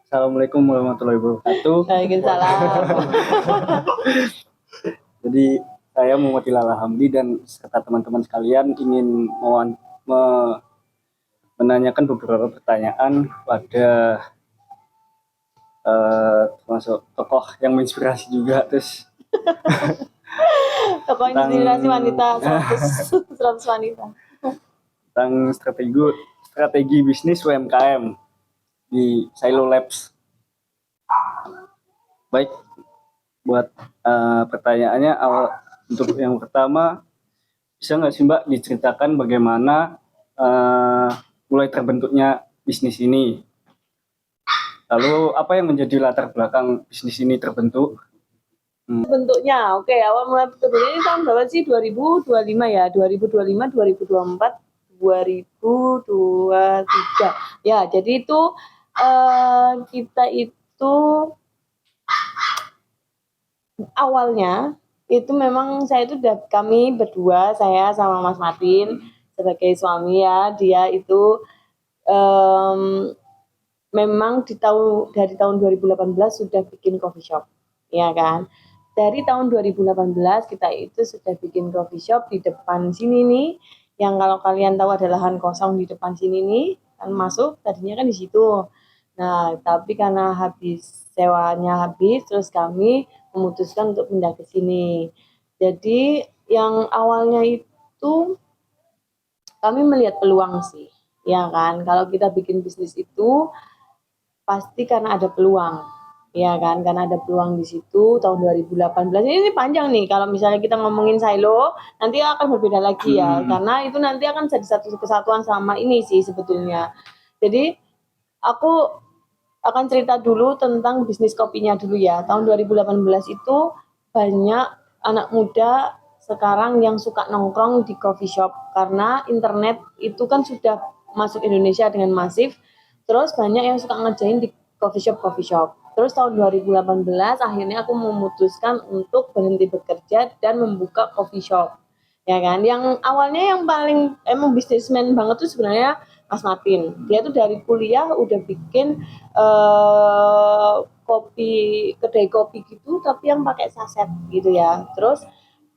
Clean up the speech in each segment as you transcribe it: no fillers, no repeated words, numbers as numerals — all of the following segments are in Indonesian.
Assalamualaikum warahmatullahi wabarakatuh. Waalaikumsalam. Jadi saya Muhammad Hilal Hamdi dan serta teman-teman sekalian ingin menanyakan beberapa pertanyaan pada termasuk tokoh yang menginspirasi juga, terus Tokoh inspirasi wanita 100 wanita. tentang strategi bisnis UMKM di Silo Labs. Baik, buat pertanyaannya untuk yang pertama, bisa nggak sih Mbak diceritakan bagaimana mulai terbentuknya bisnis ini? Lalu apa yang menjadi latar belakang bisnis ini terbentuk? Bentuknya, oke, awal mulai terbentuknya ini tahun berapa sih? 2025 ya, 2025, 2024, 2023. Ya, jadi itu kita itu awalnya itu memang kami berdua, saya sama Mas Martin sebagai suami ya, dia itu memang dari tahun 2018 sudah bikin coffee shop, ya kan? Dari tahun 2018 kita itu sudah bikin coffee shop di depan sini nih, yang kalau kalian tahu ada lahan kosong di depan sini nih, kan masuk tadinya kan di situ. Nah, tapi karena sewanya habis, terus kami memutuskan untuk pindah ke sini. Jadi yang awalnya itu kami melihat peluang sih, ya kan? Kalau kita bikin bisnis itu pasti karena ada peluang, ya kan? Karena ada peluang di situ tahun 2018. Ini panjang nih, kalau misalnya kita ngomongin silo, nanti akan berbeda lagi ya, karena itu nanti akan jadi satu kesatuan sama ini sih sebetulnya. Jadi aku akan cerita dulu tentang bisnis kopinya dulu ya. Tahun 2018 itu banyak anak muda sekarang yang suka nongkrong di coffee shop karena internet itu kan sudah masuk Indonesia dengan masif. Terus banyak yang suka ngerjain di coffee shop. Terus tahun 2018 akhirnya aku memutuskan untuk berhenti bekerja dan membuka coffee shop. Ya kan? Yang awalnya yang paling emang bisnismen banget tuh sebenarnya Mas Martin. Dia tuh dari kuliah udah bikin kedai kopi gitu tapi yang pakai saset gitu ya. Terus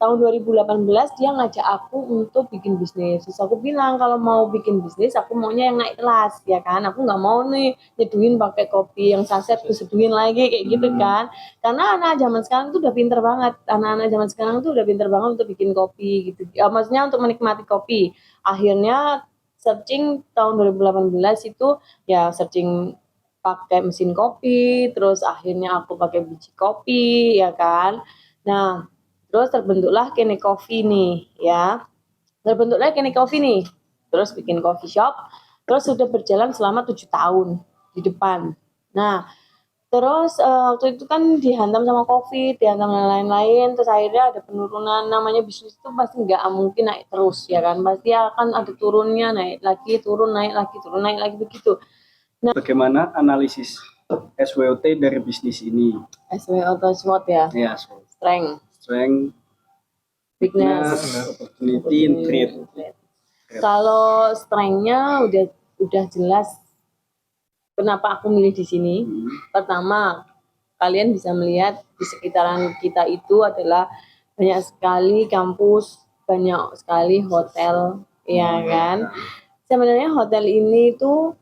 tahun 2018 dia ngajak aku untuk bikin bisnis. Terus aku bilang kalau mau bikin bisnis aku maunya yang naik kelas ya kan. Aku nggak mau nih nyeduhin pakai kopi yang saset terus seduhin lagi kayak gitu kan. Karena anak zaman sekarang tuh udah pinter banget. Anak-anak zaman sekarang tuh udah pinter banget untuk bikin kopi gitu. Ya, maksudnya untuk menikmati kopi. Akhirnya searching tahun 2018 itu ya searching pakai mesin kopi, terus akhirnya aku pakai biji kopi ya kan. Nah, terus terbentuklah Kene Coffee nih ya. Terbentuklah Kene Coffee nih. Terus bikin coffee shop, terus sudah berjalan selama 7 tahun di depan. Nah, terus waktu itu kan dihantam sama COVID, dihantam dan lain-lain, terus akhirnya ada penurunan. Namanya bisnis itu pasti nggak mungkin naik terus ya kan, pasti akan ada turunnya, naik lagi, turun, naik lagi begitu. Nah, bagaimana analisis SWOT dari bisnis ini? SWOT SWOT ya? Ya, strength, weakness, opportunity, and threat. Kalau strength-nya udah jelas kenapa aku milih di sini. Pertama, kalian bisa melihat di sekitaran kita itu adalah banyak sekali kampus, banyak sekali hotel, ya kan. Sebenarnya hotel ini tuh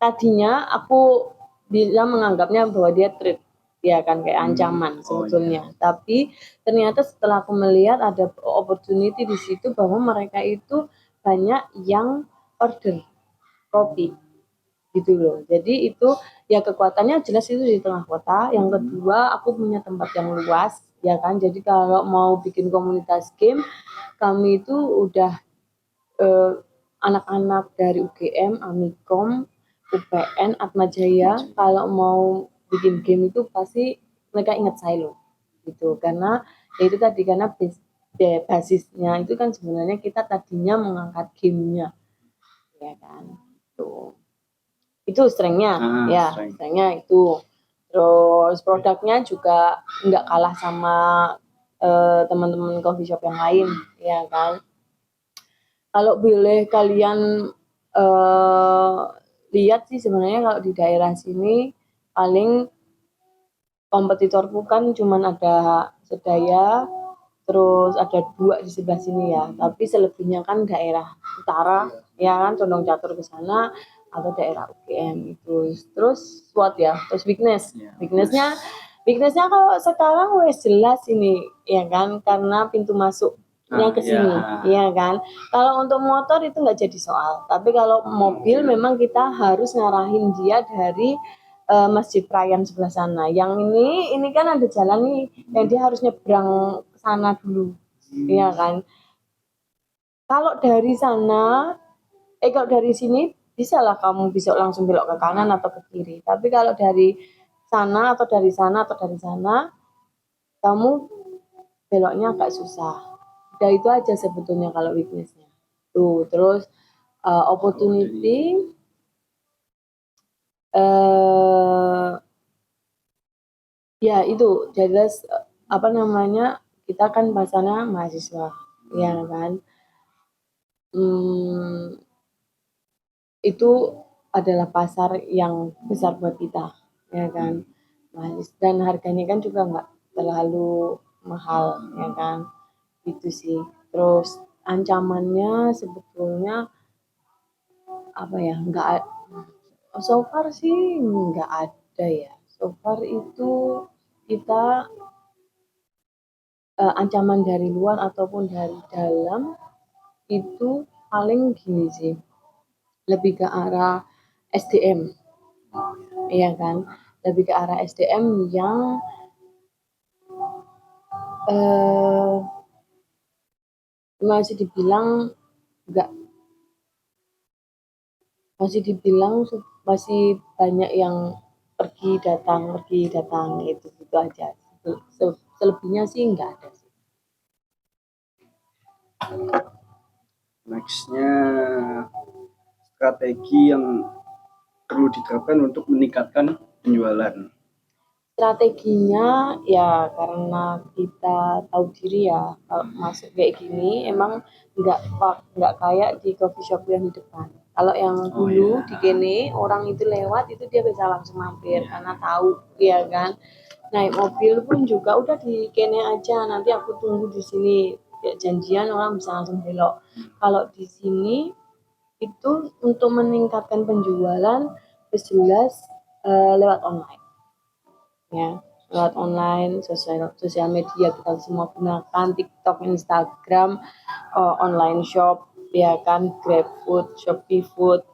tadinya aku bisa menganggapnya bahwa dia threat, ya kan, kayak ancaman sebetulnya. Tapi ternyata setelah aku melihat ada opportunity di situ bahwa mereka itu banyak yang order kopi gitu loh. Jadi itu ya kekuatannya jelas itu di tengah kota. Yang kedua, aku punya tempat yang luas, ya kan. Jadi kalau mau bikin komunitas game, kami itu udah anak-anak dari UGM, Amikom, UPN, Atmajaya, kalau mau bikin game itu pasti mereka ingat Silo gitu. Karena ya itu tadi, karena basisnya itu kan sebenarnya kita tadinya mengangkat gamenya, ya kan. Tuh. Itu strength-nya, ya, strength-nya itu. Terus produknya juga nggak kalah sama teman-teman coffee shop yang lain, ya kan. Kalau boleh kalian lihat sih sebenarnya kalau di daerah sini paling kompetitorku kan cuman ada Sedaya, terus ada 2 di sebelah sini ya. Tapi selebihnya kan daerah utara, ya kan Condong Catur ke sana atau daerah UGM itu. Terus SWOT ya, terus weakness. Weaknessnya weaknessnya kalau sekarang wes jelas ini ya kan karena pintu masuknya ke sini, ya kan. Kalau untuk motor itu nggak jadi soal. Tapi kalau mobil memang kita harus ngarahin dia dari Masjid Prayan sebelah sana. Yang ini kan ada jalan nih, yang dia harus nyebrang ke sana dulu, iya kan. Kalau dari sana, kalau dari sini bisa lah kamu bisa langsung belok ke kanan atau ke kiri. Tapi kalau dari sana atau dari sana atau dari sana, kamu beloknya agak susah. Udah itu aja sebetulnya kalau weaknessnya. Tuh, terus opportunity, ya itu jelas apa namanya kita kan bahasanya mahasiswa, ya kan. Itu adalah pasar yang besar buat kita, ya kan. Dan harganya kan juga nggak terlalu mahal, ya kan. Itu sih. Terus ancamannya sebetulnya apa ya? Nggak so far sih nggak ada ya. So far itu kita ancaman dari luar ataupun dari dalam itu paling gini sih, lebih ke arah SDM, iya kan, lebih ke arah SDM yang masih dibilang nggak, masih banyak yang pergi datang itu aja. Selebihnya sih nggak ada sih. Nextnya strategi yang perlu diterapkan untuk meningkatkan penjualan. Strateginya ya karena kita tahu diri ya kalau masuk kayak gini emang nggak kayak di coffee shop yang di depan. Kalau yang dulu di kene orang itu lewat itu dia bisa langsung mampir karena tahu, ya kan. Naik mobil pun juga udah di kene aja, nanti aku tunggu di sini, ya janjian orang bisa langsung belok. Kalau di sini itu untuk meningkatkan penjualan jelas lewat online, ya lewat online, sosial media kita semua gunakan, TikTok, Instagram, online shop, ya kan, GrabFood, Shopee Food,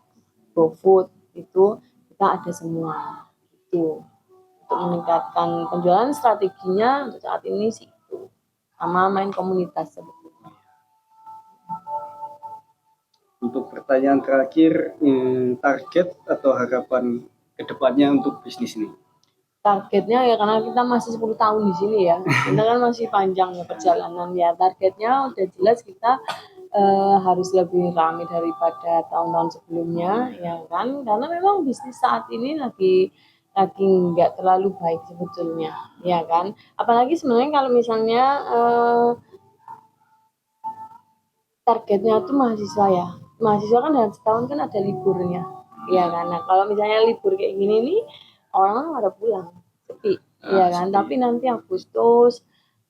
GoFood, itu kita ada semua itu untuk meningkatkan penjualan. Strateginya untuk saat ini sih itu sama main komunitas sebetulnya. Untuk pertanyaan terakhir, target atau harapan kedepannya untuk bisnis ini? Targetnya ya karena kita masih 10 tahun di sini ya, kita kan masih panjang ya perjalanan ya. Targetnya udah jelas kita harus lebih ramai daripada tahun-tahun sebelumnya, ya kan, karena memang bisnis saat ini lagi nggak terlalu baik sebetulnya, ya kan. Apalagi sebenarnya kalau misalnya targetnya tuh mahasiswa kan dalam setahun kan ada liburnya, ya kan. Nah kalau misalnya libur kayak gini nih orang pada pulang sepi, ya kan. Tapi nanti Agustus,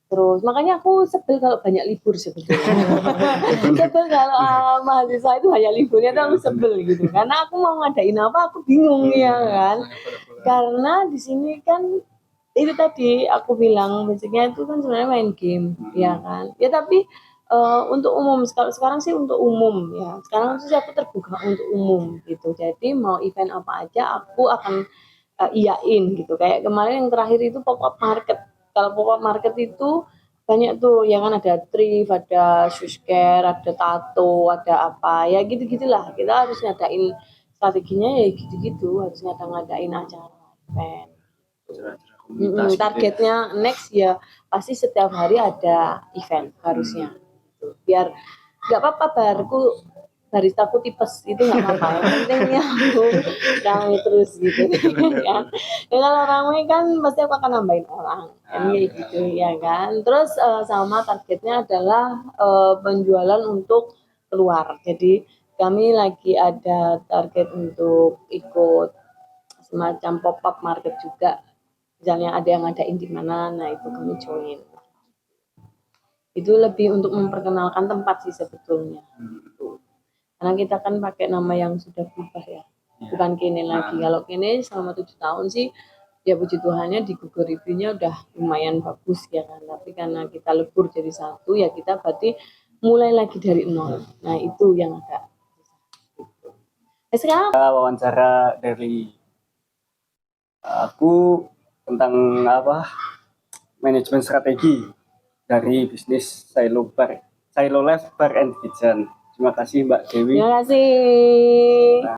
terus makanya aku sebel kalau banyak libur sebetulnya. Sebel kalau mahasiswa itu banyak liburnya tuh aku sebel gitu, karena aku mau ngadain apa aku bingung, ya kan. Karena di sini kan itu tadi aku bilang basicnya itu kan sebenarnya main game, ya kan. Ya tapi untuk umum sekarang sih untuk umum ya. Sekarang sih aku terbuka untuk umum gitu. Jadi mau event apa aja aku akan iyain gitu. Kayak kemarin yang terakhir itu pop-up market. Kalau pop-up market itu banyak tuh, ya kan, ada thrift, ada shoes care, ada tato, ada apa ya gitu-gitulah. Kita harus ngadain strateginya ya gitu-gitu, harus ngadain acara event. Targetnya next ya pasti setiap hari ada event harusnya, biar nggak apa-apa baristaku tipes itu nggak apa-apa, yang pentingnya aku ramai terus gitu kan. Ya kalau ramai kan pasti aku akan nambahin orang kan, kayak gitu ya kan. Terus sama targetnya adalah penjualan untuk keluar, jadi kami lagi ada target untuk ikut semacam pop-up market juga. Misalnya ada yang ngadain di mana, nah itu kami join. Itu lebih untuk memperkenalkan tempat sih sebetulnya. Karena kita kan pakai nama yang sudah berubah ya. Bukan kini lagi. Kalau kini selama 7 tahun sih, ya puji Tuhannya di Google review-nya udah lumayan bagus ya kan. Tapi karena kita lebur jadi satu, ya kita berarti mulai lagi dari nol. Nah itu yang agak. Sekarang Wawancara dari aku tentang apa manajemen strategi dari bisnis Silo Life Bar and Kitchen. Terima kasih Mbak Dewi. terima kasih.